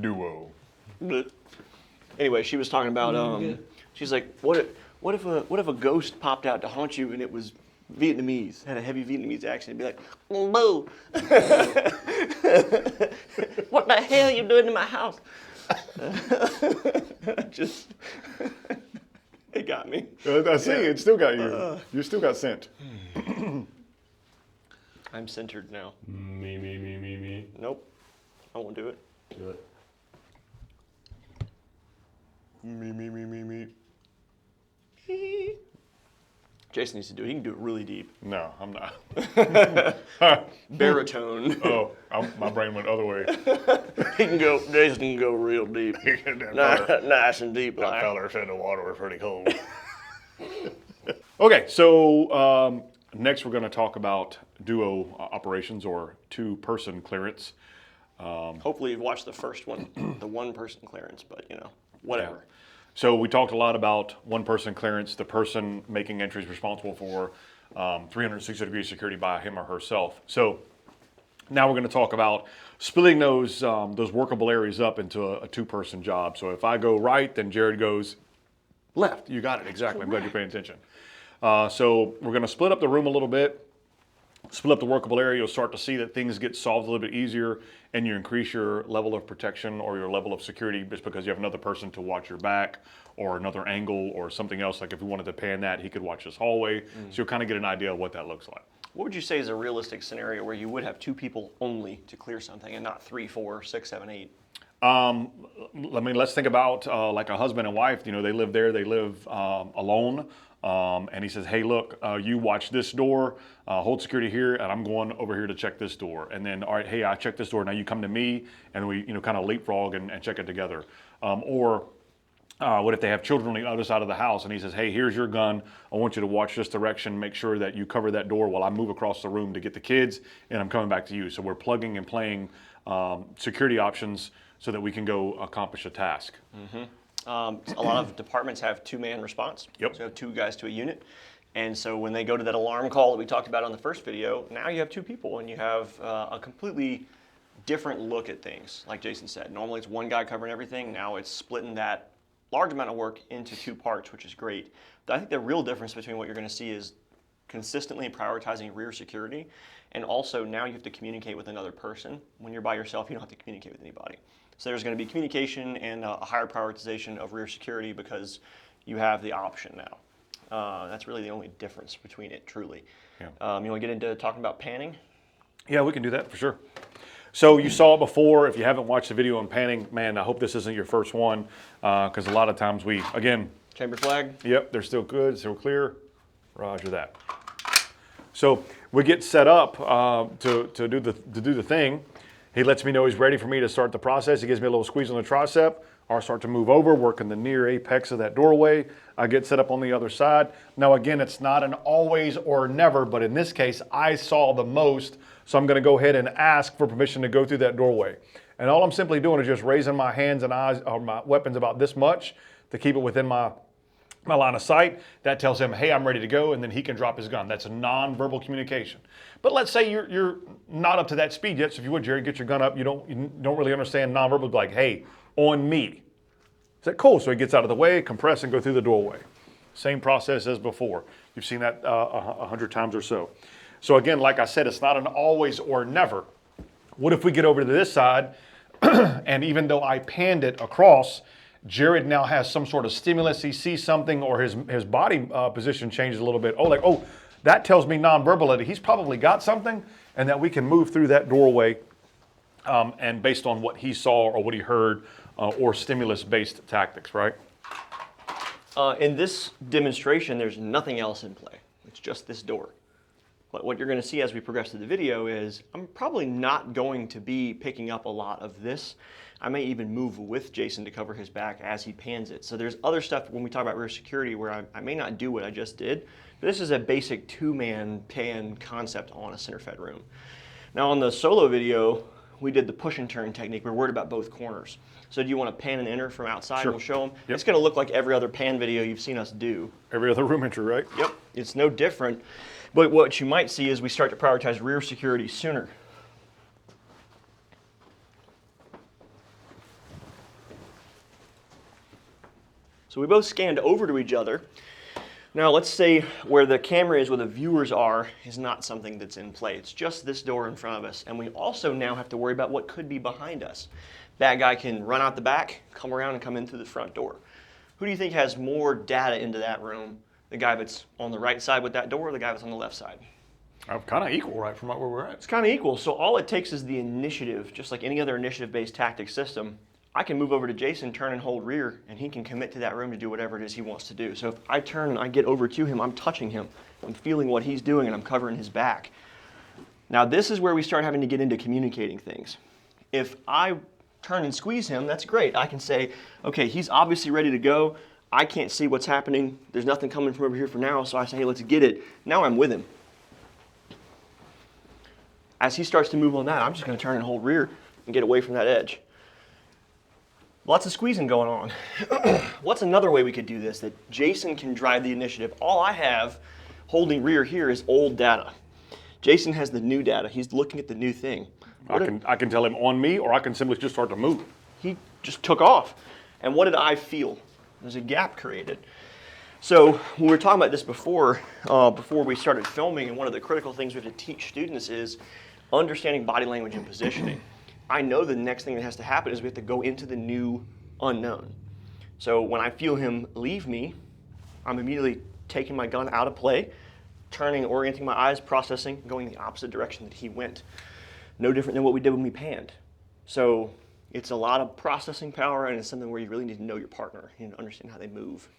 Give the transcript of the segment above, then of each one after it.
Duo. Anyway, she was talking about, she's like, what if a ghost popped out to haunt you and it was Vietnamese, had a heavy Vietnamese accent, it'd be like, boo. What the hell are you doing in my house? Just, it got me. I see, it still got you. You still got sent. I'm centered now. Me. Nope, I won't do it. Do it. Me. Jason needs to do it. He can do it really deep. No, I'm not. Baritone. Oh, my brain went the other way. Jason can go real deep. Nice and deep. That feller said the water was pretty cold. Okay, so next we're going to talk about duo operations or two-person clearance. Hopefully you've watched the first one, the one-person clearance, but whatever. Yeah. So we talked a lot about one-person clearance, the person making entries responsible for 360-degree security by him or herself. So now we're going to talk about splitting those workable areas up into a two-person job. So if I go right, then Jared goes left. You got it, exactly. I'm glad you're paying attention. So we're going to split up the room a little bit, split up the workable area. You'll start to see that things get solved a little bit easier and you increase your level of protection or your level of security just because you have another person to watch your back or another angle or something else. Like if we wanted to pan that, he could watch this hallway. So you'll kind of get an idea of what that looks like. What would you say is a realistic scenario where you would have two people only to clear something and not 3, 4, 6, 7, 8? I mean, let's think about like a husband and wife. They live there. They live alone. And he says, hey, look, you watch this door, hold security here, and I'm going over here to check this door. And then, all right, hey, I checked this door. Now you come to me, and we, kind of leapfrog and check it together. Or what if they have children on the other side of the house, and he says, hey, here's your gun. I want you to watch this direction. Make sure that you cover that door while I move across the room to get the kids, and I'm coming back to you. So we're plugging and playing security options so that we can go accomplish a task. Mm-hmm. A lot of departments have two-man response. Yep. So you have two guys to a unit. And so when they go to that alarm call that we talked about on the first video, now you have two people and you have a completely different look at things. Like Jason said, normally it's one guy covering everything. Now it's splitting that large amount of work into two parts, which is great. But I think the real difference between what you're going to see is consistently prioritizing rear security. And also now you have to communicate with another person. When you're by yourself, you don't have to communicate with anybody. So there's going to be communication and a higher prioritization of rear security because you have the option now. That's really the only difference between it, truly. Yeah. You want to get into talking about panning? Yeah, we can do that for sure. So you saw it before. If you haven't watched the video on panning, man, I hope this isn't your first one because a lot of times we, again. Chamber flag? Yep, they're still good, still clear. Roger that. So we get set up to do the thing. He lets me know he's ready for me to start the process. He gives me a little squeeze on the tricep. I start to move over, working the near apex of that doorway. I get set up on the other side. Now again, it's not an always or never, but in this case, I saw the most, so I'm gonna go ahead and ask for permission to go through that doorway. And all I'm simply doing is just raising my hands and eyes, or my weapons about this much to keep it within my line of sight. That tells him, hey, I'm ready to go, and then he can drop his gun. That's a non-verbal communication. But let's say you're not up to that speed yet, so if you would, Jerry, get your gun up. You don't really understand non-verbal, like, hey, on me. Is that cool? So he gets out of the way, compress, and go through the doorway. Same process as before. You've seen that 100 times or so. So again, like I said, it's not an always or never. What if we get over to this side, and even though I panned it across, Jared now has some sort of stimulus. He sees something, or his body position changes a little bit. Oh, that tells me non-verbal that he's probably got something, and that we can move through that doorway, and based on what he saw or what he heard, or stimulus-based tactics, right? In this demonstration, there's nothing else in play. It's just this door. But what you're going to see as we progress through the video is I'm probably not going to be picking up a lot of this. I may even move with Jason to cover his back as he pans it. So there's other stuff when we talk about rear security where I may not do what I just did. But this is a basic two-man pan concept on a center fed room. Now on the solo video, we did the push and turn technique. We're worried about both corners. So do you want to pan and enter from outside? Sure. We'll show them. Yep. It's going to look like every other pan video you've seen us do. Every other room entry, right? Yep. It's no different. But what you might see is we start to prioritize rear security sooner. So we both scanned over to each other. Now let's say where the camera is, where the viewers are, is not something that's in play. It's just this door in front of us. And we also now have to worry about what could be behind us. Bad guy can run out the back, come around and come in through the front door. Who do you think has more data into that room? The guy that's on the right side with that door or the guy that's on the left side? Kind of equal, right, from where we're at. It's kind of equal. So all it takes is the initiative, just like any other initiative-based tactic system. I can move over to Jason, turn and hold rear, and he can commit to that room to do whatever it is he wants to do. So if I turn and I get over to him, I'm touching him. I'm feeling what he's doing, and I'm covering his back. Now this is where we start having to get into communicating things. If I turn and squeeze him, that's great. I can say, okay, he's obviously ready to go. I can't see what's happening. There's nothing coming from over here for now, so I say, hey, let's get it. Now I'm with him. As he starts to move on that, I'm just going to turn and hold rear and get away from that edge. Lots of squeezing going on. What's another way we could do this that Jason can drive the initiative? All I have holding rear here is old data. Jason has the new data. He's looking at the new thing. I can tell him on me, or I can simply just start to move. He just took off. And what did I feel? There's a gap created. So when we were talking about this before we started filming, and one of the critical things we have to teach students is understanding body language and positioning. I know the next thing that has to happen is we have to go into the new unknown. So when I feel him leave me, I'm immediately taking my gun out of play, turning, orienting my eyes, processing, going the opposite direction that he went. No different than what we did when we panned. So it's a lot of processing power, and it's something where you really need to know your partner. You need to understand how they move.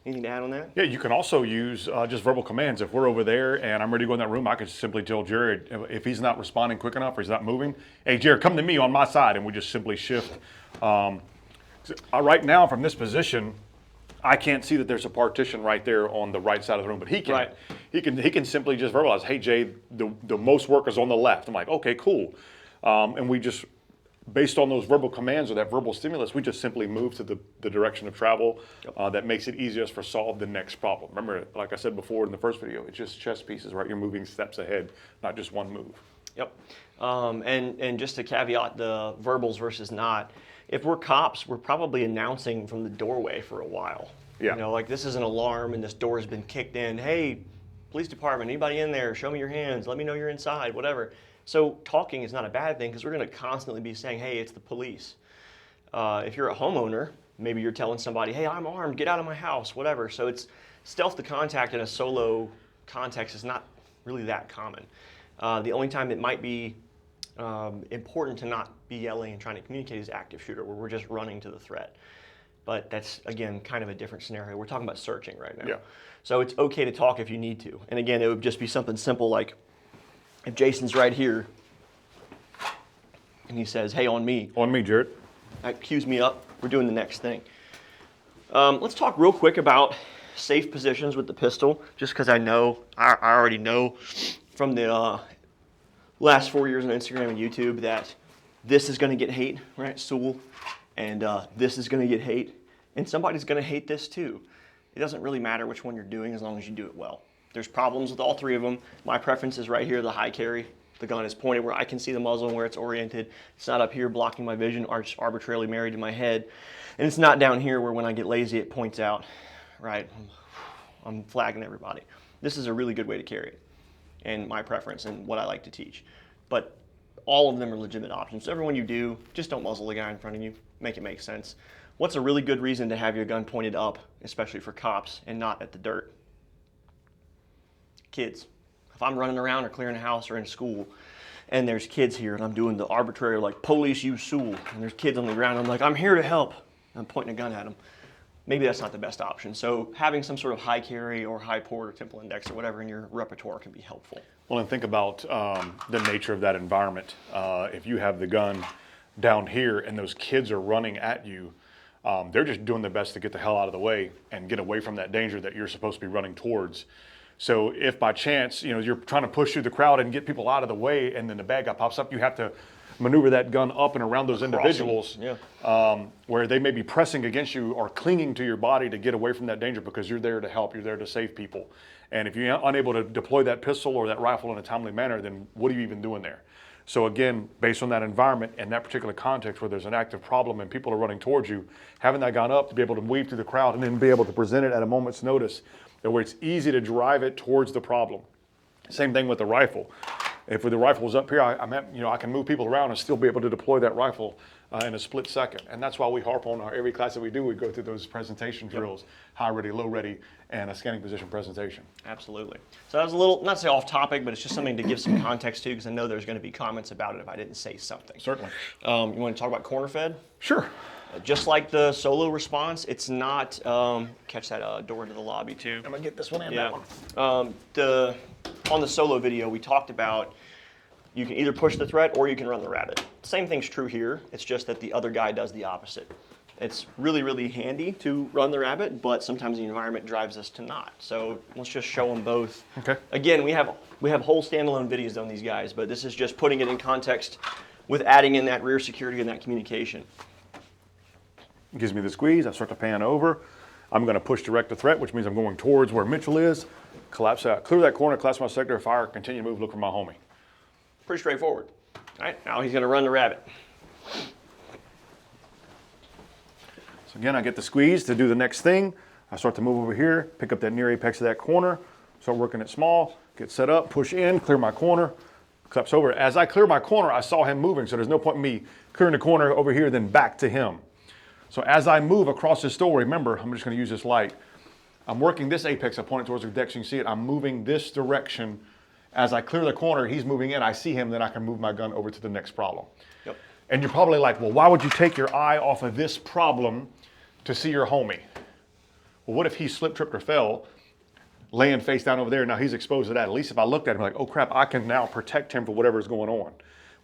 Anything to add on that? Yeah, you can also use just verbal commands. If we're over there and I'm ready to go in that room, I can simply tell Jared, if he's not responding quick enough or he's not moving, hey, Jared, come to me on my side, and we just simply shift. Right now, from this position, I can't see that there's a partition right there on the right side of the room, but he can. Right. He can simply just verbalize, hey, Jay, the most work is on the left. I'm like, okay, cool. And we just, based on those verbal commands or that verbal stimulus, we just simply move to the direction of travel. That makes it easiest for solve the next problem. Remember, like I said before in the first video, it's just chess pieces, right? You're moving steps ahead, not just one move. Yep. And just to caveat the verbals versus not, if we're cops, we're probably announcing from the doorway for a while. Yeah. You know, like this is an alarm and this door has been kicked in. Hey, police department, anybody in there? Show me your hands. Let me know you're inside, whatever. So talking is not a bad thing because we're going to constantly be saying, hey, it's the police. If you're a homeowner, maybe you're telling somebody, hey, I'm armed, get out of my house, whatever. So it's stealth to contact in a solo context is not really that common. The only time it might be important to not be yelling and trying to communicate is active shooter, where we're just running to the threat. But that's, again, kind of a different scenario. We're talking about searching right now. Yeah. So it's okay to talk if you need to. And again, it would just be something simple like, if Jason's right here and he says, hey, on me. On me, Jared. That cues me up. We're doing the next thing. Let's talk real quick about safe positions with the pistol, just because I already know from the last 4 years on Instagram and YouTube that this is going to get hate, right? Sewell. And this is going to get hate. And somebody's going to hate this too. It doesn't really matter which one you're doing as long as you do it well. There's problems with all three of them. My preference is right here, the high carry. The gun is pointed where I can see the muzzle and where it's oriented. It's not up here blocking my vision or just arbitrarily married to my head. And it's not down here where when I get lazy it points out, right? I'm flagging everybody. This is a really good way to carry it, and my preference and what I like to teach. But all of them are legitimate options. So everyone you do, just don't muzzle the guy in front of you. Make it make sense. What's a really good reason to have your gun pointed up, especially for cops, and not at the dirt? Kids. If I'm running around or clearing a house or in school and there's kids here and I'm doing the arbitrary like police use Sewell and there's kids on the ground, I'm like, I'm here to help. I'm pointing a gun at them. Maybe that's not the best option. So having some sort of high carry or high port or temple index or whatever in your repertoire can be helpful. Well, and think about the nature of that environment. If you have the gun down here and those kids are running at you, they're just doing their best to get the hell out of the way and get away from that danger that you're supposed to be running towards. So if by chance, you're trying to push through the crowd and get people out of the way and then the bad guy pops up, you have to maneuver that gun up and around those individuals where they may be pressing against you or clinging to your body to get away from that danger because you're there to help, you're there to save people. And if you're unable to deploy that pistol or that rifle in a timely manner, then what are you even doing there? So again, based on that environment and that particular context where there's an active problem and people are running towards you, having that gun up to be able to weave through the crowd and then be able to present it at a moment's notice, where it's easy to drive it towards the problem. Same thing with the rifle. If the rifle's up here, I can move people around and still be able to deploy that rifle in a split second. And that's why we harp on every class that we do, we go through those presentation drills, high ready, low ready, and a scanning position presentation. Absolutely. So that was a little, not to say off topic, but it's just something to give some context to, because I know there's going to be comments about it if I didn't say something. Certainly. You want to talk about Cornerfed? Sure. Just like the solo response, it's not, catch that door into the lobby too. I'm gonna get this one and Yeah. that one. On the solo video, we talked about you can either push the threat or you can run the rabbit. Same thing's true here. It's just that the other guy does the opposite. It's really, really handy to run the rabbit, but sometimes the environment drives us to not. So let's just show them both. Okay. Again, we have whole standalone videos on these guys, but this is just putting it in context with adding in that rear security and that communication. Gives me the squeeze, I start to pan over. I'm gonna push direct to threat, which means I'm going towards where Mitchell is. Collapse out, clear that corner, collapse my sector, fire, continue to move, look for my homie. Pretty straightforward. All right, now he's gonna run the rabbit. So again, I get the squeeze to do the next thing. I start to move over here, pick up that near apex of that corner, start working it small, get set up, push in, clear my corner, collapse over. As I clear my corner, I saw him moving, so there's no point in me clearing the corner over here, then back to him. So as I move across this door, remember, I'm just gonna use this light. I'm working this apex, I point it towards the deck so you can see it. I'm moving this direction. As I clear the corner, he's moving in, I see him, then I can move my gun over to the next problem. Yep. And you're probably like, well, why would you take your eye off of this problem to see your homie? Well, what if he slipped, tripped, or fell, laying face down over there, now he's exposed to that? At least if I looked at him like, oh crap, I can now protect him for whatever is going on.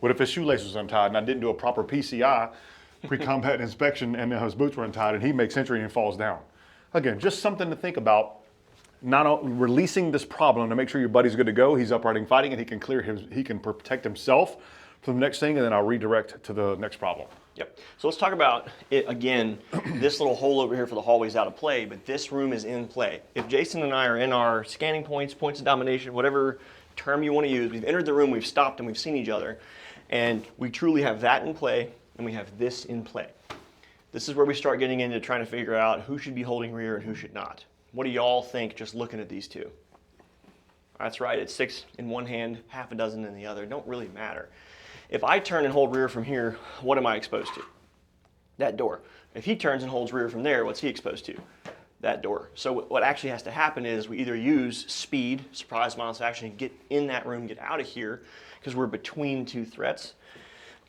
What if his shoelace was untied and I didn't do a proper PCI, pre-combat inspection, and his boots were untied and he makes entry and falls down? Again, just something to think about. Not releasing this problem to make sure your buddy's good to go. He's upright and fighting, and he can protect himself from the next thing, and then I'll redirect to the next problem. Yep. So let's talk about it again. This little hole over here for the hallway is out of play, but this room is in play. If Jason and I are in our scanning points, points of domination, whatever term you want to use, we've entered the room, we've stopped, and we've seen each other, and we truly have that in play, and we have this in play. This is where we start getting into trying to figure out who should be holding rear and who should not. What do y'all think just looking at these two? That's right, it's 6 in one hand, half a dozen in the other. It don't really matter. If I turn and hold rear from here, what am I exposed to? That door. If he turns and holds rear from there, what's he exposed to? That door. So what actually has to happen is we either use speed, surprise modus of action, get in that room, get out of here, because we're between two threats,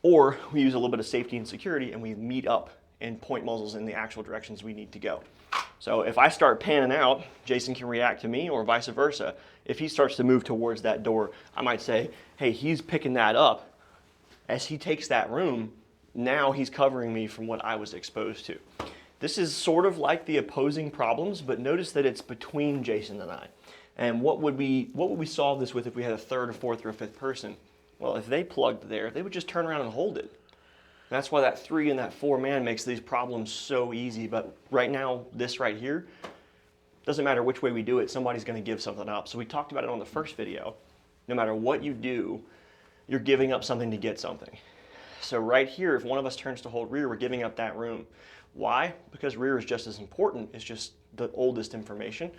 or we use a little bit of safety and security and we meet up and point muzzles in the actual directions we need to go. So if I start panning out, Jason can react to me, or vice versa. If he starts to move towards that door, I might say, hey, he's picking that up. As he takes that room, now he's covering me from what I was exposed to. This is sort of like the opposing problems, but notice that it's between Jason and I. And what would we solve this with if we had a third, or fourth, or a fifth person? Well, if they plugged there, they would just turn around and hold it. That's why that 3 and that 4 man makes these problems so easy. But right now, this right here, doesn't matter which way we do it, somebody's going to give something up. So we talked about it on the first video. No matter what you do, you're giving up something to get something. So right here, if one of us turns to hold rear, we're giving up that room. Why? Because rear is just as important. It's just the oldest information.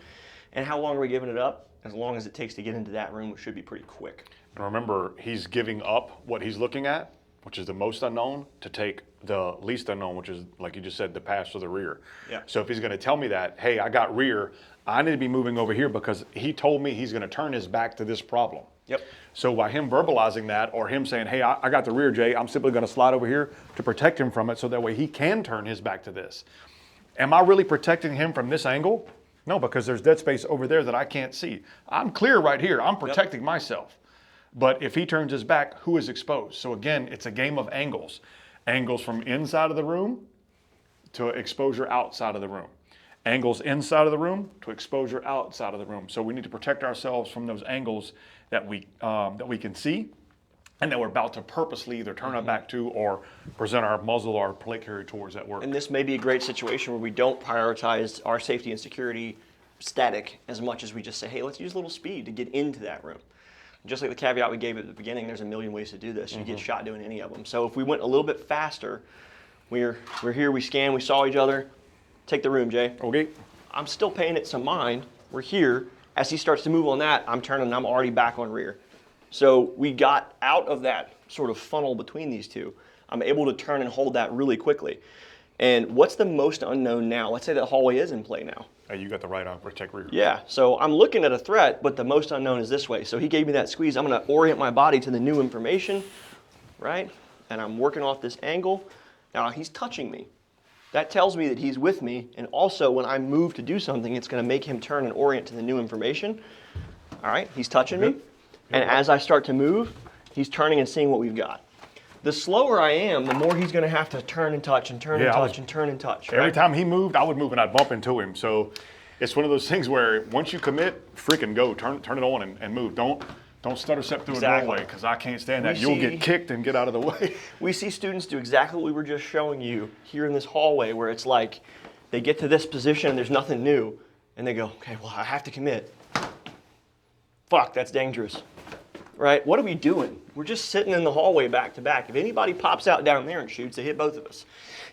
And how long are we giving it up? As long as it takes to get into that room, which should be pretty quick. And remember, he's giving up what he's looking at, which is the most unknown, to take the least unknown, which is, like you just said, the pass to the rear. Yeah. So if he's going to tell me that, hey, I got rear, I need to be moving over here because he told me he's going to turn his back to this problem. Yep. So by him verbalizing that, or him saying, hey, I got the rear, Jay, I'm simply going to slide over here to protect him from it so that way he can turn his back to this. Am I really protecting him from this angle? No, because there's dead space over there that I can't see. I'm clear right here. I'm protecting myself. But if he turns his back, who is exposed? So again, it's a game of angles. Angles from inside of the room to exposure outside of the room. Angles inside of the room to exposure outside of the room. So we need to protect ourselves from those angles that we can see and that we're about to purposely either turn our back to or present our muzzle or plate carrier towards that work. And this may be a great situation where we don't prioritize our safety and security static as much as we just say, hey, let's use a little speed to get into that room. just like the caveat we gave at the beginning, there's a million ways to do this. You get shot doing any of them. So if we went a little bit faster, we're here, we scan, we saw each other. Take the room, Jay. Okay. I'm still paying it some mind. We're here. As he starts to move on that, I'm turning, I'm already back on rear. So we got out of that sort of funnel between these two. I'm able to turn and hold that really quickly. And what's the most unknown now? Let's say that hallway is in play now. Hey, you got the right on protect rear. Yeah, so I'm looking at a threat, but the most unknown is this way. So he gave me that squeeze. I'm going to orient my body to the new information, right? And I'm working off this angle. Now he's touching me. That tells me that he's with me, and also when I move to do something, it's going to make him turn and orient to the new information. All right, he's touching me, and as I start to move, he's turning and seeing what we've got. The slower I am, the more he's going to have to turn and touch and turn and touch and turn and touch. Every time he moved, I would move and I'd bump into him. So it's one of those things where once you commit, freaking go, turn it on and move. Don't stutter step through a doorway, because I can't stand that. You'll get kicked and get out of the way. We see students do exactly what we were just showing you here in this hallway, where it's like they get to this position and there's nothing new, and they go, okay, well, I have to commit. Fuck, that's dangerous, right? What are we doing? We're just sitting in the hallway back to back. If anybody pops out down there and shoots, they hit both of us.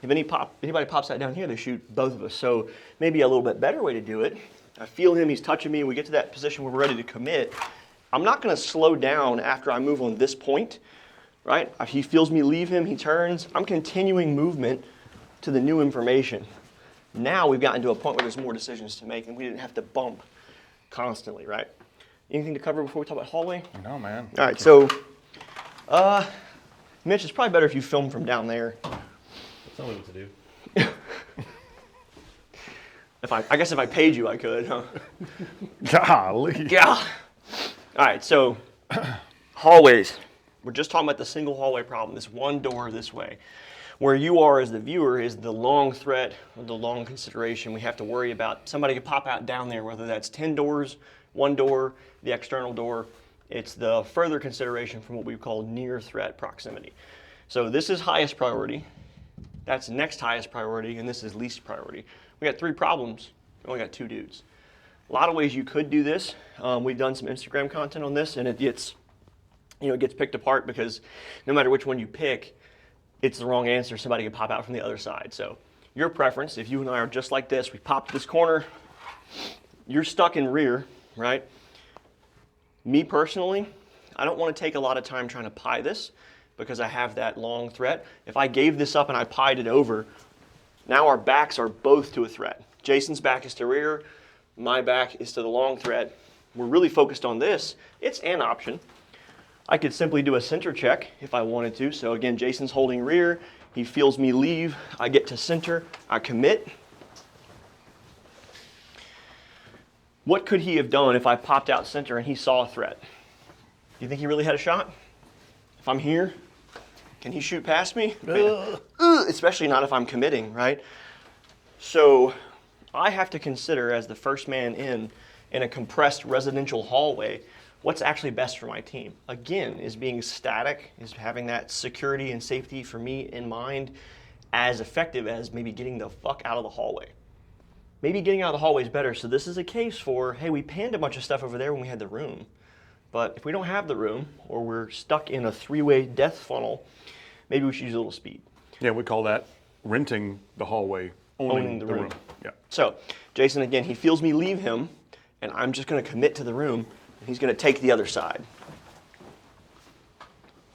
If anybody pops out down here, they shoot both of us. So maybe a little bit better way to do it. I feel him, he's touching me, we get to that position where we're ready to commit. I'm not going to slow down after I move on this point, right? If he feels me leave him, he turns. I'm continuing movement to the new information. Now we've gotten to a point where there's more decisions to make, and we didn't have to bump constantly, right? Anything to cover before we talk about hallway? No, man. All right, so, Mitch, it's probably better if you film from down there. Tell me what to do. I guess if I paid you, I could, huh? Golly. Yeah. All right, so hallways. We're just talking about the single hallway problem, this one door this way. Where you are as the viewer is the long threat, or the long consideration. We have to worry about somebody could pop out down there, whether that's 10 doors, one door, the external door. It's the further consideration from what we call near threat proximity. So this is highest priority, that's next highest priority, and this is least priority. We got 3 problems, we only got 2 dudes. A lot of ways you could do this. We've done some Instagram content on this, and it gets picked apart because no matter which one you pick, it's the wrong answer. Somebody can pop out from the other side. So your preference, if you and I are just like this, we pop to this corner, you're stuck in rear, right? Me personally, I don't want to take a lot of time trying to pie this because I have that long threat. If I gave this up and I pied it over, now our backs are both to a threat. Jason's back is to rear, my back is to the long threat. We're really focused on this. It's an option. I could simply do a center check if I wanted to. So again, Jason's holding rear. He feels me leave. I get to center. I commit. What could he have done if I popped out center and he saw a threat? Do you think he really had a shot? If I'm here, can he shoot past me? Especially not if I'm committing, right? So I have to consider, as the first man in a compressed residential hallway, what's actually best for my team. Again, is being static, is having that security and safety for me in mind as effective as maybe getting the fuck out of the hallway. Maybe getting out of the hallway is better. So this is a case for, hey, we panned a bunch of stuff over there when we had the room. But if we don't have the room, or we're stuck in a 3-way death funnel, maybe we should use a little speed. Yeah, we call that renting the hallway, owning the room. Yeah. So Jason, again, he feels me leave him, and I'm just going to commit to the room, and he's going to take the other side.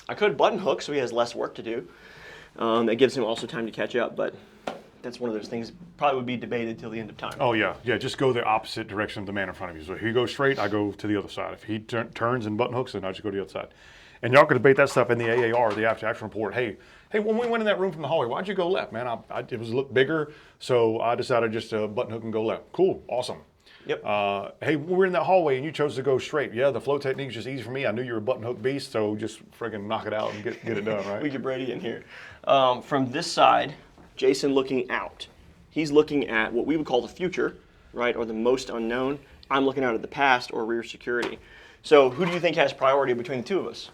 I could button hook so he has less work to do. That gives him also time to catch up, but that's one of those things probably would be debated till the end of time. Oh, yeah. Yeah, just go the opposite direction of the man in front of you. So if he goes straight, I go to the other side. If he turns and button hooks, then I just go to the other side. And y'all can debate that stuff in the AAR, the after action report. Hey, when we went in that room from the hallway, why'd you go left, man? It was a look bigger, so I decided just to button hook and go left. Cool, awesome. Yep. Hey, we were in that hallway and you chose to go straight. Yeah, the flow technique is just easy for me. I knew you were a button hook beast, so just friggin' knock it out and get it done, right? We get Brady in here. From this side, Jason looking out. He's looking at what we would call the future, right, or the most unknown. I'm looking out at the past or rear security. So who do you think has priority between the two of us?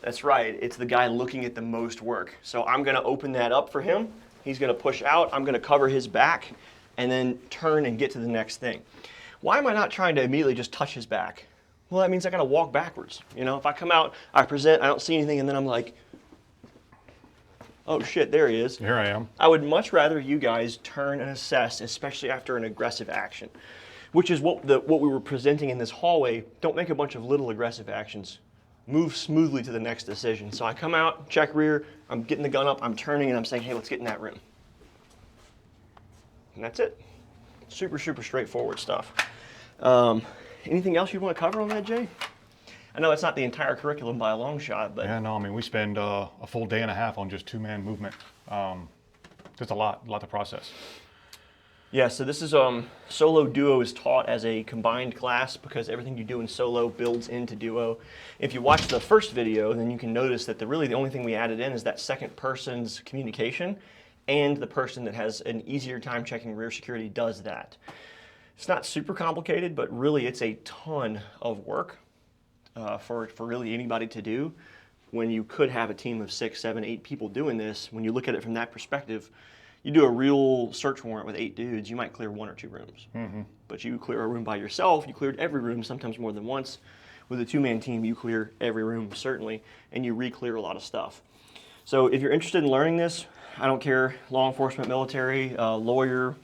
That's right, it's the guy looking at the most work. So I'm gonna open that up for him. He's gonna push out, I'm gonna cover his back, and then turn and get to the next thing. Why am I not trying to immediately just touch his back? Well, that means I got to walk backwards. You know, if I come out, I present, I don't see anything, and then I'm like, oh shit, there he is. Here I am. I would much rather you guys turn and assess, especially after an aggressive action, which is what we were presenting in this hallway. Don't make a bunch of little aggressive actions. Move smoothly to the next decision. So I come out, check rear, I'm getting the gun up, I'm turning, and I'm saying, hey, let's get in that room. And that's it. Super, super straightforward stuff. Anything else you want to cover on that, Jay? I know it's not the entire curriculum by a long shot, but Yeah, no, I mean, we spend a full day and a half on just two-man movement. Just a lot to process. yeah, so this is solo duo is taught as a combined class because everything you do in solo builds into duo. If you watch the first video, then you can notice that really the only thing we added in is that second person's communication, and the person that has an easier time checking rear security does that. It's not super complicated, but really it's a ton of work for really anybody to do. When you could have a team of 6, 7, 8 people doing this, when you look at it from that perspective, you do a real search warrant with 8 dudes, you might clear 1 or 2 rooms. But you clear a room by yourself, you cleared every room, sometimes more than once. With a 2-man team, you clear every room, certainly, and you re-clear a lot of stuff. So if you're interested in learning this, I don't care, law enforcement, military, lawyer,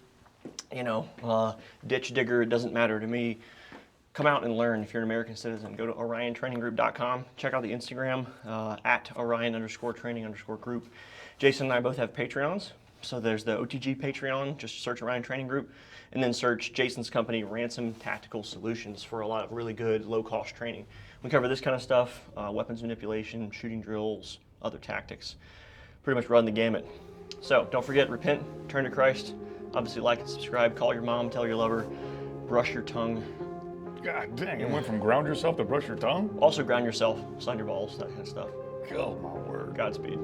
ditch digger, it doesn't matter to me. Come out and learn if you're an American citizen. Go to oriontraininggroup.com. Check out the Instagram, at Orion_training_group. Jason and I both have Patreons. So there's the OTG Patreon, just search Orion Training Group, and then search Jason's company, Ransom Tactical Solutions, for a lot of really good low-cost training. We cover this kind of stuff, weapons manipulation, shooting drills, other tactics. Pretty much run the gamut. So don't forget, repent, turn to Christ. Obviously like and subscribe, call your mom, tell your lover, brush your tongue. God dang, it went from ground yourself to brush your tongue? Also ground yourself, sun your balls, that kind of stuff. Oh, my word. Godspeed.